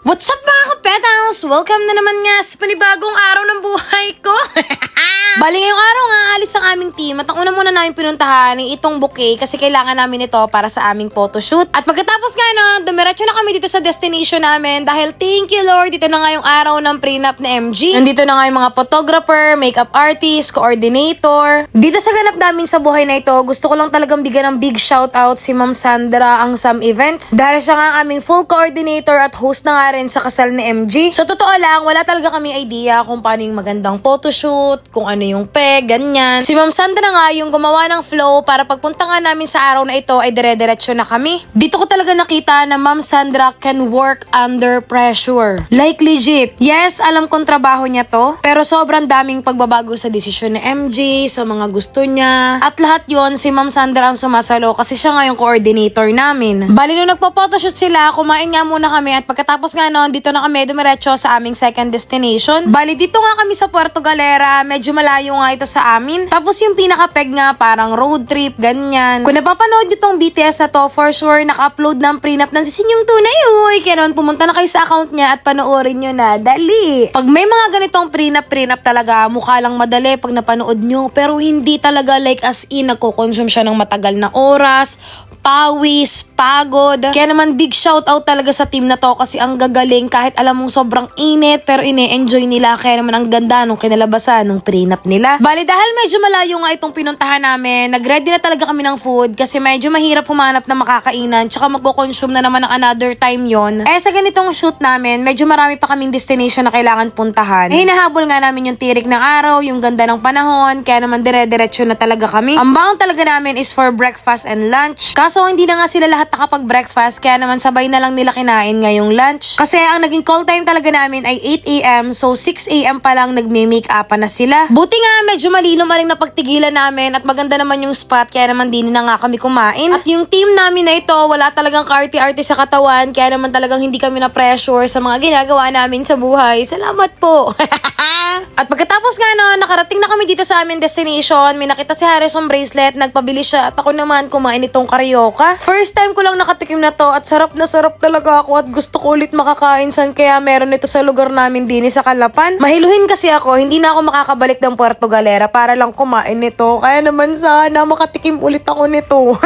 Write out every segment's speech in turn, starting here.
What's up mga kapetals? Welcome na naman nga sa panibagong araw ng buhay ko. Bali ngayong araw nga, alis ang aming team at ang una muna namin pinuntahan ay itong bouquet kasi kailangan namin ito para sa aming photoshoot. At pagkatapos nga nun, dumiretso na kami dito sa destination namin dahil thank you Lord, dito na nga yung araw ng prenup ni MG. Nandito na nga yung mga photographer, makeup artist, coordinator. Dito sa ganap namin sa buhay na ito, gusto ko lang talagang bigyan ng big shoutout si Ma'am Sandra ang Sam Events dahil siya nga ang aming full coordinator at host na nga rin sa kasal ni MG. So totoo lang, wala talaga kaming idea kung paano yung magandang photoshoot, kung ano yung ganyan. Si Ma'am Sandra nga yung gumawa ng flow para pagpunta nga namin sa araw na ito ay dire-diretso na kami. Dito ko talaga nakita na Ma'am Sandra can work under pressure. Like legit. Yes, alam kong trabaho niya to, pero sobrang daming pagbabago sa desisyon ni MG, sa mga gusto niya. At lahat yon si Ma'am Sandra ang sumasalo kasi siya nga yung coordinator namin. Bali nung nagpo-photoshoot sila, kumain nga muna kami at pagkatapos nga noon, dito na kami dumiretso sa aming second destination. Bali dito nga kami sa Puerto Galera, medyo malayo nga ito sa amin. Tapos yung pinaka-peg nga parang road trip, ganyan. Kung napapanood nyo tong BTS na to, for sure naka-upload ng prenup ng Sisinyong Tunay. Uy, kaya naman pumunta na kayo sa account niya at panoorin nyo na. Dali! Pag may mga ganitong prenup talaga, mukha lang madali pag napanood nyo. Pero hindi talaga like as in, nagko-consume siya ng matagal na oras, pawis, pagod. Kaya naman big shoutout talaga sa team na to kasi ang gagaling kahit alam mong sobrang init pero ine-enjoy nila. Kaya naman ang ganda nung kinalabasan ng prenup nila. Bali dahil medyo malayo nga itong pinuntahan namin, nag-ready na talaga kami ng food kasi medyo mahirap humanap na makakainan tsaka magko-consume na naman ng another time yon. Sa ganitong shoot namin, medyo marami pa kaming destination na kailangan puntahan. Hinahabol nga namin yung tirik ng araw, yung ganda ng panahon, kaya naman dire-diretso na talaga kami. Ang baon talaga namin is for breakfast and lunch. Kaso hindi na nga sila lahat nakapag-breakfast kaya naman sabay na lang nila kinain ngayong lunch. Kasi ang naging call time talaga namin ay 8 AM so 6 AM pa lang nagme-make-upan na sila. Buti nga medyo malilom rin napagtigilan namin at maganda naman yung spot kaya naman din na nga kami kumain. At yung team namin na ito wala talagang kaarte-arte sa katawan kaya naman talagang hindi kami na pressure sa mga ginagawa namin sa buhay. Salamat po! At pagkatapos nga no, nakarating na kami dito sa aming destination. May nakita si Harrison bracelet, nagpabili siya at ako naman kumain itong karyoka. First time ko lang nakatikim na to at sarap na sarap talaga ako at gusto ko ulit makakain san kaya meron ito sa lugar namin din sa Calapan. Mahiluhin kasi ako, hindi na ako makakabalik ng Puerto Galera para lang kumain nito. Kaya naman sana makatikim ulit ako nito.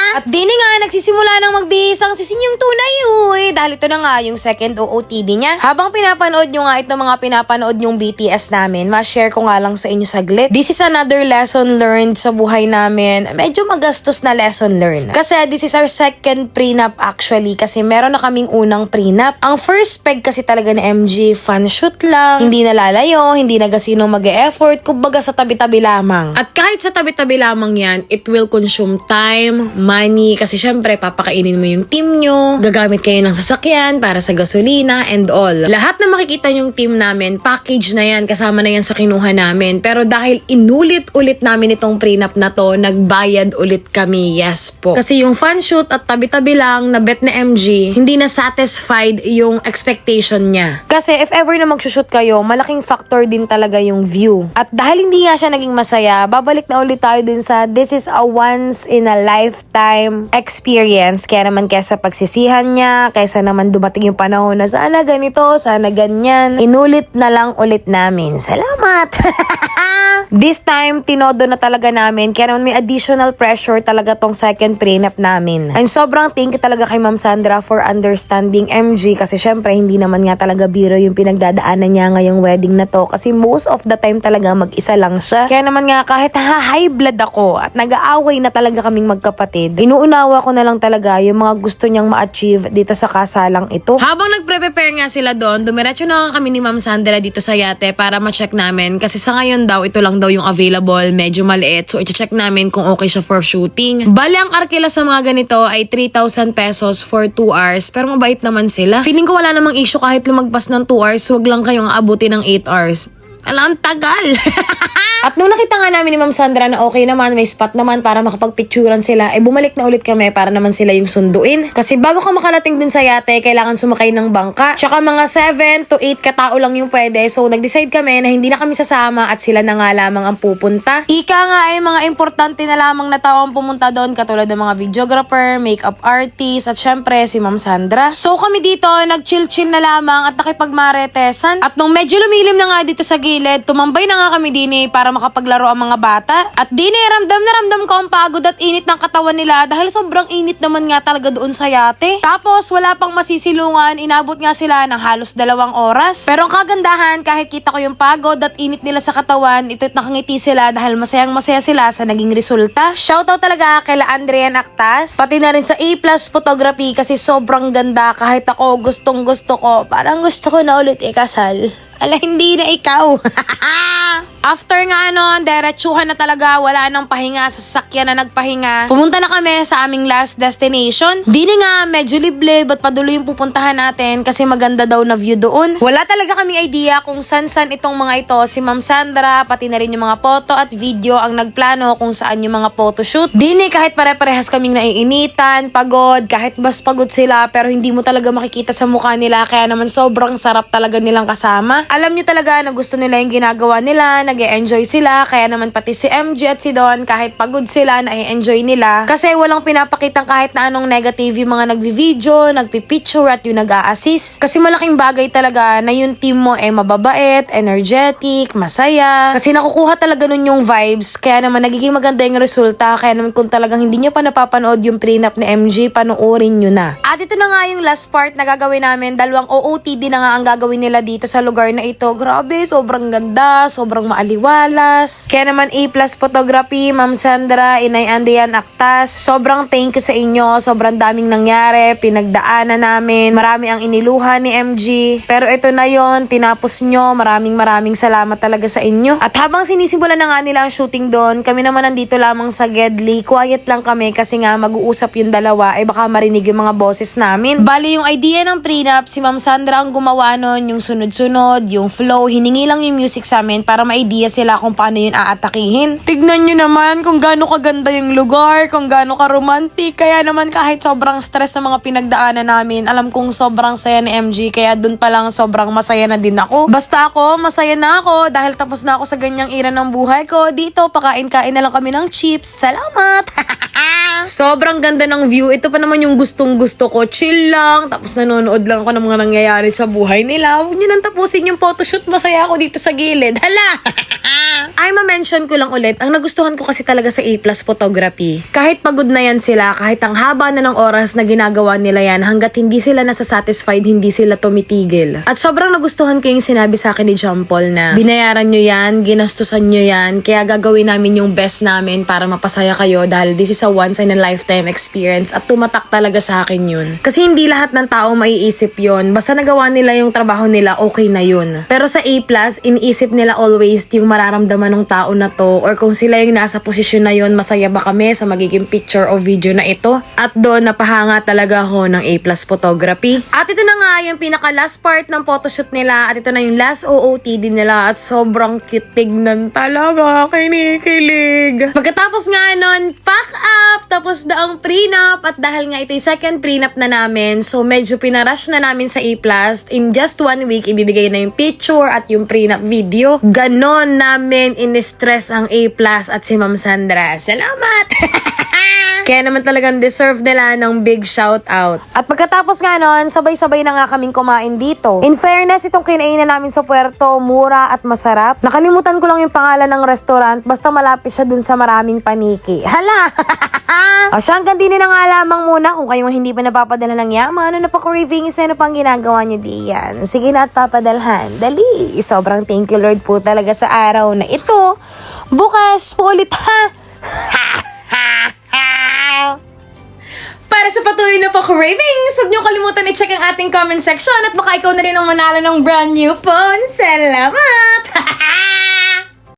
At dini nga, nagsisimula nang magbihis ang Sisinyong Tunay, uy. Dahil ito na nga yung second OOTD niya. Habang pinapanood nyo nga itong mga pinapanood nyong BTS namin, ma-share ko nga lang sa inyo saglit. This is another lesson learned sa buhay namin. Medyo magastos na lesson learned. Kasi this is our second prenup actually. Kasi meron na kaming unang prenup. Ang first peg kasi talaga ni MG, fun shoot lang. Hindi nalalayo, hindi na gasino mag-e-effort. Kumbaga sa tabi-tabi lamang. At kahit sa tabi-tabi lamang yan, it will consume time, money, kasi syempre papakainin mo yung team nyo, gagamit kayo ng sasakyan para sa gasolina and all. Lahat na makikita yung team namin, package na yan, kasama na yan sa kinuha namin. Pero dahil inulit-ulit namin itong prenup na to, nagbayad ulit kami, yes po. Kasi yung fun shoot at tabi-tabi lang na bet na MG, hindi na satisfied yung expectation niya. Kasi if ever na magsushoot kayo, malaking factor din talaga yung view. At dahil hindi nga siya naging masaya, babalik na ulit tayo dun sa this is a once in a lifetime experience. Kaya naman kesa pagsisihan niya, kaysa naman dumating yung panahon na sana ganito, sana ganyan, inulit na lang ulit namin. Salamat! This time, tinodo na talaga namin. Kaya naman may additional pressure talaga tong second prenup namin. And sobrang thank you talaga kay Ma'am Sandra for understanding MG kasi syempre hindi naman nga talaga biro yung pinagdadaanan niya ngayong wedding na to kasi most of the time talaga mag-isa lang siya. Kaya naman nga kahit high blood ako at nag-aaway na talaga kaming magkapatid, inuunawa ko na lang talaga yung mga gusto niyang ma-achieve dito sa kasalang ito. Habang nagpre-prepare nga sila doon, dumiretso na kami ni Ma'am Sandra dito sa yate para ma-check namin kasi sa ngayon daw ito lang daw yung available, medyo maliit. So, i-check namin kung okay siya for shooting. Bali, ang arkila sa mga ganito ay 3,000 pesos for 2 hours. Pero mabait naman sila. Feeling ko wala namang issue kahit lumagpas ng 2 hours. Huwag lang kayong aabutin ng 8 hours. Alam, tagal! At nung nakita nga namin ni Ma'am Sandra na okay naman, may spot naman para makapagpicturan sila, bumalik na ulit kami para naman sila yung sunduin. Kasi bago ka makarating dun sa yate, kailangan sumakay ng bangka. Tsaka mga 7 to 8 katao lang yung pwede. So nag-decide kami na hindi na kami sasama at sila na nga lamang ang pupunta. Ika nga ay mga importante na lamang na tao ang pumunta doon, katulad ng mga videographer, makeup artist, at syempre si Ma'am Sandra. So kami dito, nag-chill-chill na lamang at nakipagmaretesan. At nung medyo lumilim na nga dito sa gilid, tumambay na nga kami din para makapaglaro ang mga bata. At din ramdam na ramdam ko ang pagod at init ng katawan nila dahil sobrang init naman nga talaga doon sa yate. Tapos wala pang masisilungan, inabot nga sila ng halos 2 oras. Pero ang kagandahan, kahit kita ko yung pagod at init nila sa katawan, ito't nakangiti sila dahil masayang masaya sila sa naging resulta. Shoutout talaga kay Andrian Actas, pati na rin sa A+ Photography kasi sobrang ganda. Kahit ako gustong gusto ko, parang gusto ko na ulit ikasal. Ala, hindi na ikaw. After nga diretsuhan na talaga, wala nang pahinga, sa sasakyan na nagpahinga. Pumunta na kami sa aming last destination. Dini nga, medyo lible, ba't paduloy yung pupuntahan natin kasi maganda daw na view doon. Wala talaga kaming idea kung san-san itong mga ito. Si Ma'am Sandra, pati na rin yung mga photo at video ang nagplano kung saan yung mga photoshoot. Dini kahit pare-parehas kaming naiinitan, pagod, kahit mas pagod sila pero hindi mo talaga makikita sa mukha nila kaya naman sobrang sarap talaga nilang kasama. Alam nyo talaga na gusto nila yung ginagawa nila, nag-e-enjoy sila, kaya naman pati si MJ at si Don, kahit pagod sila, na-enjoy nila. Kasi walang pinapakitang kahit na anong negative yung mga nagvi-video, nagpi-picture at yung nag-a-assist. Kasi malaking bagay talaga na yung team mo mababait, energetic, masaya. Kasi nakukuha talaga nun yung vibes, kaya naman nagiging maganda yung resulta. Kaya naman kung talagang hindi nyo pa napapanood yung prenup ni MJ, panoorin nyo na. At ito na nga yung last part na gagawin namin, 2 OOTD na nga ang gagawin nila dito sa lugar na ito. Grabe, sobrang ganda, sobrang maaliwalas. Kaya naman A+ Photography, Ma'am Sandra, Inay Andian Actas, sobrang thank you sa inyo. Sobrang daming nangyari, pinagdaanan namin, marami ang iniluha ni MG. Pero ito na yon, tinapos nyo. Maraming salamat talaga sa inyo. At habang sinisimulan na nga nila ang shooting doon, kami naman nandito lamang sa Gedli. Quiet lang kami kasi nga mag-uusap yung dalawa, baka marinig yung mga boses namin. Bali yung idea ng prenup, si Ma'am Sandra ang gumawa nun, yung sunod-sunod, yung flow, hiningi lang yung music sa amin para ma-idea sila kung paano yun aatakihin. Tignan nyo naman kung gaano kaganda yung lugar, kung gaano ka-romantic. Kaya naman kahit sobrang stress ng mga pinagdaanan namin, alam kong sobrang saya ni MG, kaya dun pa lang sobrang masaya na din ako. Basta ako, masaya na ako dahil tapos na ako sa ganyang era ng buhay ko. Dito, pakain-kain na lang kami ng chips. Salamat! Sobrang ganda ng view. Ito pa naman yung gustong gusto ko. Chill lang. Tapos nanonood lang ako ng mga nangyayari sa buhay nila. Huwag nyo nang tapusin yung photoshoot. Masaya ako dito sa gilid. Hala! Ay, ma-mention ko lang ulit. Ang nagustuhan ko kasi talaga sa A+ Photography. Kahit pagod na yan sila, kahit ang haba na ng oras na ginagawa nila yan, hanggat hindi sila nasa-satisfied, hindi sila tumitigil. At sobrang nagustuhan ko yung sinabi sa akin ni John Paul na binayaran nyo yan, ginastusan nyo yan, kaya gagawin namin yung best namin para mapasaya kayo dahil this is a once in a lifetime experience at tumatak talaga sa akin yun. Kasi hindi lahat ng tao maiisip yun. Basta nagawa nila yung trabaho nila, okay na yun. Pero sa A+, iniisip nila always yung mararamdaman ng tao na to or kung sila yung nasa posisyon na yun, masaya ba kami sa magiging picture o video na ito? At doon, napahanga talaga ako ng A+ Photography. At ito na nga yung pinaka last part ng photoshoot nila at ito na yung last OOTD nila at sobrang cute tignan talaga, kinikilig. Pagkatapos nga nun, pack up! Tapos na ang prenup at dahil nga ito yung second prenup na namin, so medyo pinarush na namin sa A+. In just 1 week, ibibigay na yung picture at yung prenup video. Ganon namin in-stress ang A+ at si Ma'am Sandra. Salamat! Kaya naman talagang deserve nila ng big shout out. At pagkatapos nga nun, sabay-sabay na nga kaming kumain dito. In fairness, itong kinainan namin sa Puerto, mura at masarap. Nakalimutan ko lang yung pangalan ng restaurant, basta malapit siya dun sa maraming paniki. Hala! O siya, hanggang din na nga lamang muna. Kung kayong hindi pa napapadala ng yaman, ano na pa cravings, ano pang ginagawa niyo diyan. Sige na at papadalhan. Dali! Sobrang thank you Lord po talaga sa araw na ito. Bukas po ulit ha! Para sa patuloy na pa-cravings, huwag niyo kalimutan i-check ang ating comment section at baka ikaw na rin ang manalo ng brand new phone. Salamat!